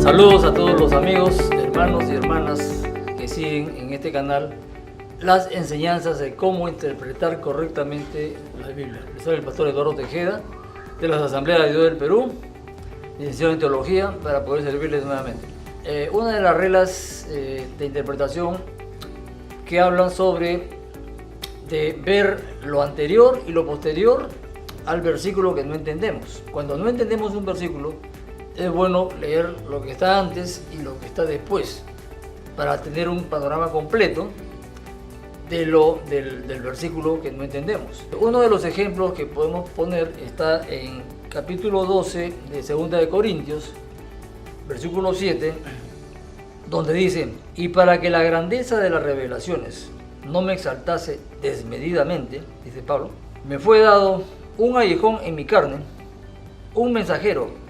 Saludos a todos los amigos, hermanos y hermanas que siguen en este canal las enseñanzas de cómo interpretar correctamente la Biblia. Soy el pastor Eduardo Tejeda de las Asambleas de Dios del Perú, licenciado en Teología, para poder servirles nuevamente. Una de las reglas de interpretación que hablan sobre de ver lo anterior y lo posterior al versículo que no entendemos. Cuando no entendemos un versículo, es bueno leer lo que está antes y lo que está después para tener un panorama completo del versículo que no entendemos. Uno de los ejemplos que podemos poner está en capítulo 12 de 2 de Corintios, versículo 7, donde dice: y para que la grandeza de las revelaciones no me exaltase desmedidamente, dice Pablo, me fue dado un aguijón en mi carne, un mensajero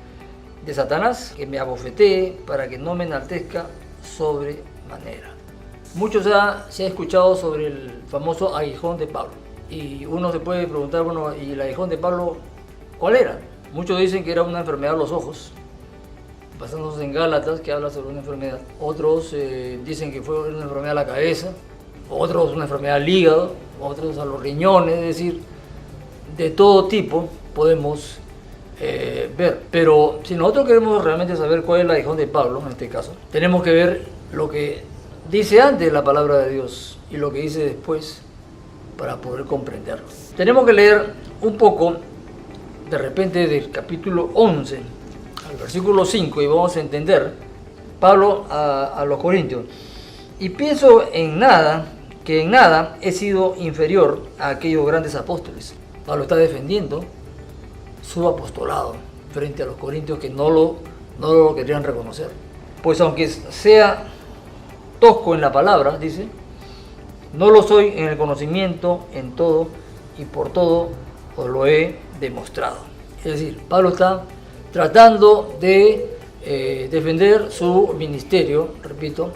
de Satanás que me abofetee para que no me enaltezca sobremanera. Mucho se ha escuchado sobre el famoso aguijón de Pablo, y uno se puede preguntar, bueno, ¿y el aguijón de Pablo cuál era? Muchos dicen que era una enfermedad de los ojos, basándose en Gálatas, que habla sobre una enfermedad. Otros dicen que fue una enfermedad a la cabeza, otros una enfermedad al hígado, otros a los riñones, es decir, de todo tipo podemos ver. Pero si nosotros queremos realmente saber cuál es el aguijón de Pablo, en este caso, tenemos que ver lo que dice antes la palabra de Dios y lo que dice después para poder comprenderlo. Tenemos que leer un poco, de repente, del capítulo 11 al versículo 5, y vamos a entender Pablo a los Corintios. Y pienso que en nada he sido inferior a aquellos grandes apóstoles. Pablo está defendiendo su apostolado frente a los corintios que no lo querían reconocer. Pues aunque sea tosco en la palabra, dice, no lo soy en el conocimiento, en todo y por todo os lo he demostrado. Es decir, Pablo está tratando de defender su ministerio, repito,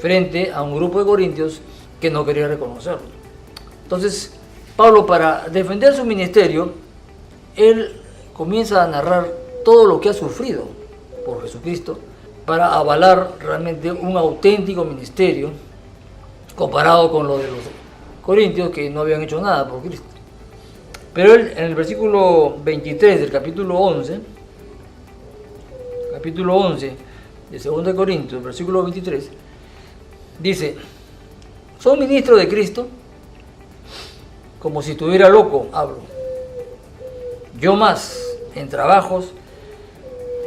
frente a un grupo de corintios que no quería reconocerlo. Entonces, Pablo, para defender su ministerio, él comienza a narrar todo lo que ha sufrido por Jesucristo para avalar realmente un auténtico ministerio comparado con lo de los corintios, que no habían hecho nada por Cristo. Pero él, en el versículo 23 del capítulo 11 de 2 de Corintios, versículo 23, dice: soy ministro de Cristo, como si estuviera loco hablo. Yo más en trabajos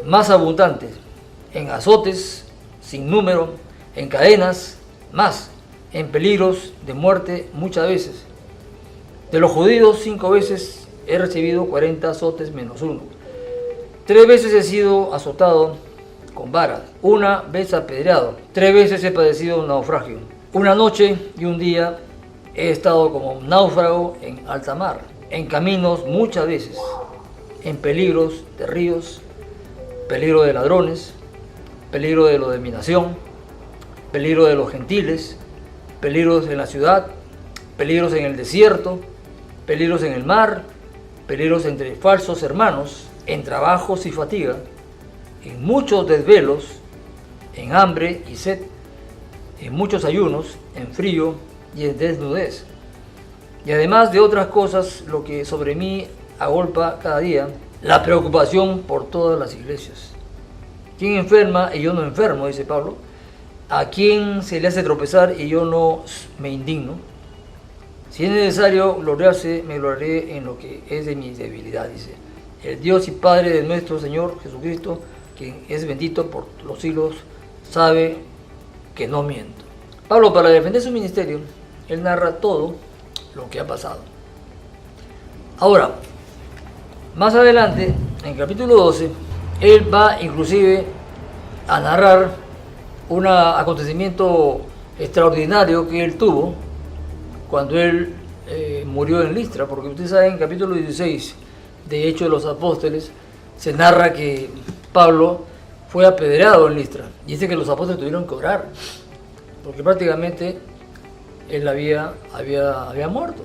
más abundantes, en azotes sin número, en cadenas más, en peligros de muerte muchas veces. De los judíos 5 veces he recibido 40 azotes menos 1. 3 veces he sido azotado con varas, 1 vez apedreado, 3 veces he padecido un naufragio. Una noche y un día he estado como un náufrago en alta mar, en caminos muchas veces, en peligros de ríos, peligro de ladrones, peligro de dominación, peligro de los gentiles, peligros en la ciudad, peligros en el desierto, peligros en el mar, peligros entre falsos hermanos, en trabajos y fatiga, en muchos desvelos, en hambre y sed, en muchos ayunos, en frío y en desnudez. Y además de otras cosas, lo que sobre mí agolpa cada día, la preocupación por todas las iglesias. ¿Quién enferma y yo no enfermo?, dice Pablo. ¿A quién se le hace tropezar y yo no me indigno? Si es necesario gloriarse, me gloriaré en lo que es de mi debilidad, dice. El Dios y Padre de nuestro Señor Jesucristo, quien es bendito por los siglos, sabe que no miento. Pablo, para defender su ministerio, él narra todo lo que ha pasado. Ahora, más adelante, en el capítulo 12, él va inclusive a narrar un acontecimiento extraordinario que él tuvo cuando él murió en Listra, porque ustedes saben, en el capítulo 16 de Hechos de los Apóstoles se narra que Pablo fue apedreado en Listra, y dice que los apóstoles tuvieron que orar, porque prácticamente él había muerto.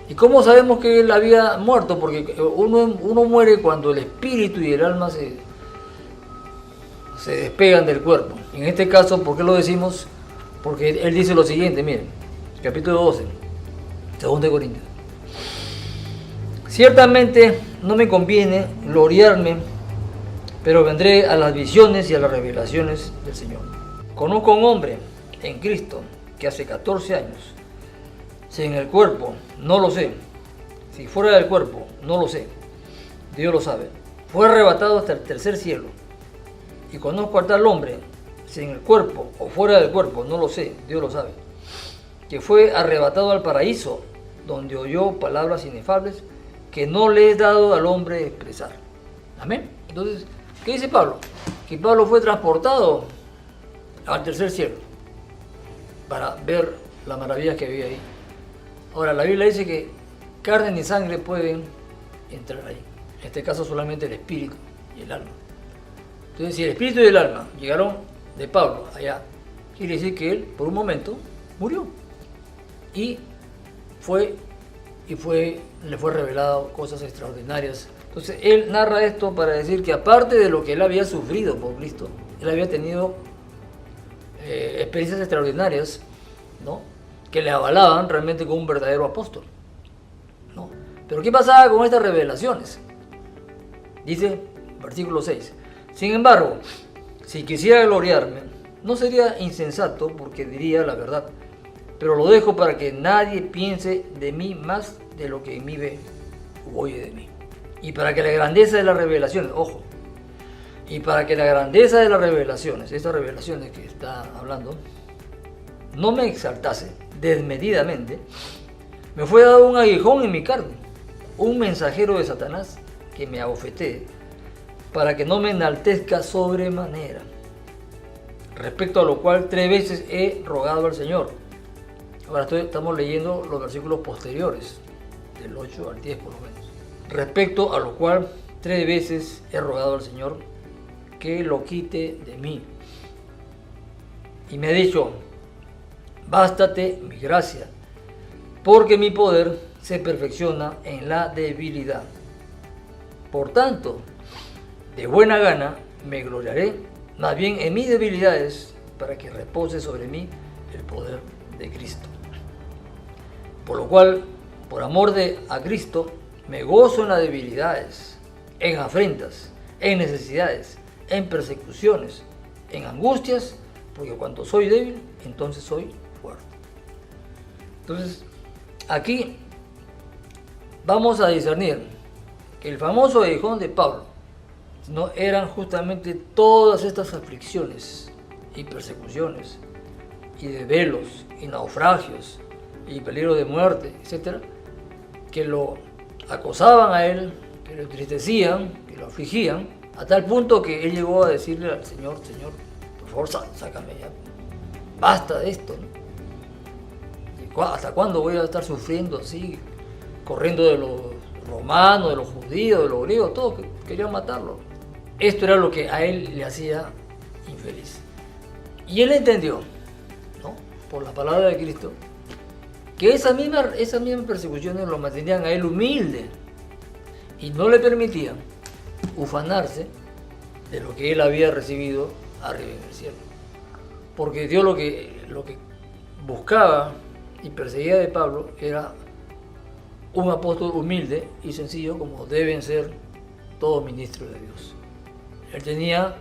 ¿Y cómo sabemos que él había muerto? Porque uno muere cuando el espíritu y el alma se despegan del cuerpo. En este caso, ¿por qué lo decimos? Porque él dice lo siguiente, miren, capítulo 12, 2 de Corintios. Ciertamente no me conviene gloriarme, pero vendré a las visiones y a las revelaciones del Señor. Conozco a un hombre en Cristo que hace 14 años, si en el cuerpo, no lo sé, si fuera del cuerpo, no lo sé, Dios lo sabe, fue arrebatado hasta el tercer cielo. Y conozco a tal hombre, si en el cuerpo o fuera del cuerpo, no lo sé, Dios lo sabe, que fue arrebatado al paraíso, donde oyó palabras inefables que no le he dado al hombre expresar. Amén. Entonces, ¿qué dice Pablo? Que Pablo fue transportado al tercer cielo para ver las maravillas que había ahí. Ahora, la Biblia dice que carne ni sangre pueden entrar ahí. En este caso solamente el espíritu y el alma. Entonces, si el espíritu y el alma llegaron de Pablo allá, quiere decir que él, por un momento, murió. Y le fue revelado cosas extraordinarias. Entonces, él narra esto para decir que aparte de lo que él había sufrido por Cristo, él había tenido experiencias extraordinarias, ¿no?, que le avalaban realmente como un verdadero apóstol, ¿no? Pero ¿qué pasaba con estas revelaciones? Dice, versículo 6, sin embargo, si quisiera gloriarme, no sería insensato porque diría la verdad, pero lo dejo para que nadie piense de mí más de lo que en mí ve o oye de mí. Y para que la grandeza de las revelaciones, ojo, y para que la grandeza de las revelaciones, estas revelaciones que está hablando, no me exaltase desmedidamente, me fue dado un aguijón en mi carne, un mensajero de Satanás que me abofetee, para que no me enaltezca sobremanera. Respecto a lo cual 3 veces he rogado al Señor. Ahora estamos leyendo los versículos posteriores, del 8 al 10 por lo menos. Respecto a lo cual 3 veces he rogado al Señor que lo quite de mí. Y me ha dicho, bástate mi gracia, porque mi poder se perfecciona en la debilidad. Por tanto, de buena gana me gloriaré, más bien en mis debilidades, para que repose sobre mí el poder de Cristo. Por lo cual, por amor a Cristo, me gozo en las debilidades, en afrentas, en necesidades, en persecuciones, en angustias, porque cuando soy débil, entonces soy fuerte. Entonces, aquí vamos a discernir que el famoso aguijón de Pablo no eran justamente todas estas aflicciones y persecuciones y desvelos y naufragios y peligro de muerte, etcétera, que lo acosaban a él, que lo entristecían, que lo afligían, a tal punto que él llegó a decirle al Señor, Señor, por favor, sácame ya, basta de esto, ¿no? ¿Hasta cuándo voy a estar sufriendo así, corriendo de los romanos, de los judíos, de los griegos, todos que querían matarlo? Esto era lo que a él le hacía infeliz. Y él entendió, ¿no?, por la palabra de Cristo, que esas mismas persecuciones lo mantenían a él humilde y no le permitían ufanarse de lo que él había recibido arriba en el cielo. Porque Dios lo que buscaba y perseguía de Pablo era un apóstol humilde y sencillo, como deben ser todos ministros de Dios. Él tenía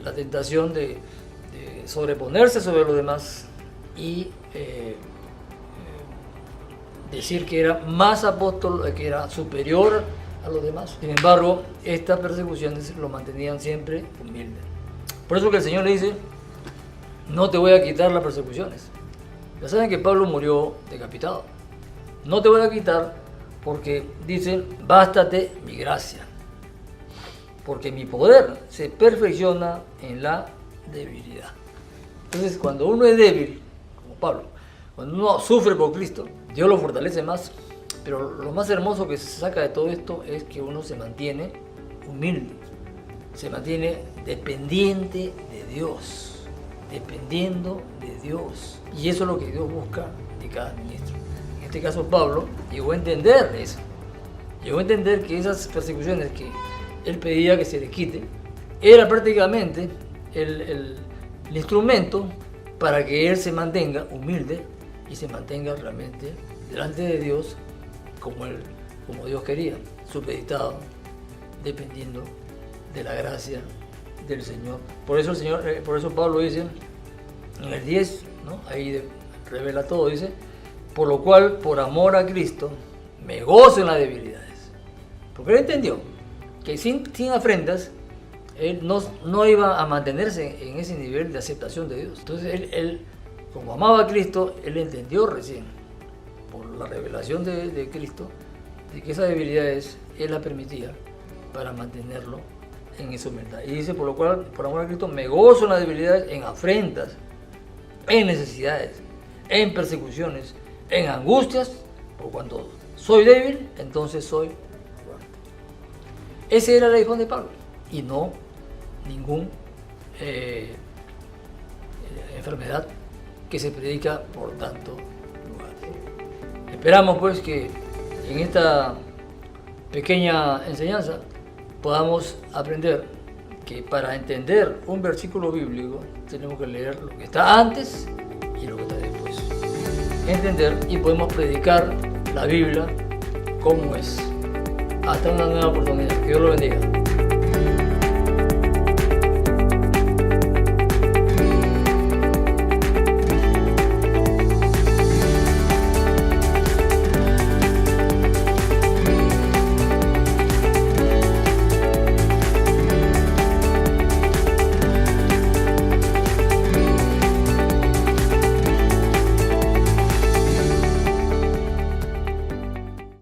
la tentación de sobreponerse sobre los demás y decir que era más apóstol, que era superior a los demás. Sin embargo, estas persecuciones lo mantenían siempre humilde. Por eso que el Señor le dice, no te voy a quitar las persecuciones. Ya saben que Pablo murió decapitado. No te voy a quitar porque dice, bástate mi gracia, porque mi poder se perfecciona en la debilidad. Entonces, cuando uno es débil, como Pablo, cuando uno sufre por Cristo, Dios lo fortalece más. Pero lo más hermoso que se saca de todo esto es que uno se mantiene humilde, se mantiene dependiente de Dios, dependiendo de Dios. Y eso es lo que Dios busca de cada ministro. En este caso, Pablo llegó a entender eso. Llegó a entender que esas persecuciones que él pedía que se le quite, era prácticamente el instrumento para que él se mantenga humilde y se mantenga realmente delante de Dios como Dios quería, supeditado, dependiendo de la gracia del Señor. Por eso Pablo dice en el 10, ¿no? Ahí revela todo, dice: por lo cual, por amor a Cristo, me gozo en las debilidades. Porque él entendió que sin afrentas, él no iba a mantenerse en ese nivel de aceptación de Dios. Entonces él como amaba a Cristo, él entendió recién, por la revelación de Cristo, de que esas debilidades él las permitía para mantenerlo en esa humildad. Y dice: por lo cual, por amor a Cristo, me gozo en las debilidades, en afrentas, en necesidades, en persecuciones, en angustias, por cuanto soy débil, entonces soy fuerte. Ese era el aguijón de Pablo, y no ningún enfermedad que se predica por tanto lugar. Esperamos pues que en esta pequeña enseñanza podamos aprender que para entender un versículo bíblico tenemos que leer lo que está antes y lo que está después. Entender, y podemos predicar la Biblia como es. Hasta una nueva oportunidad. Que Dios lo bendiga.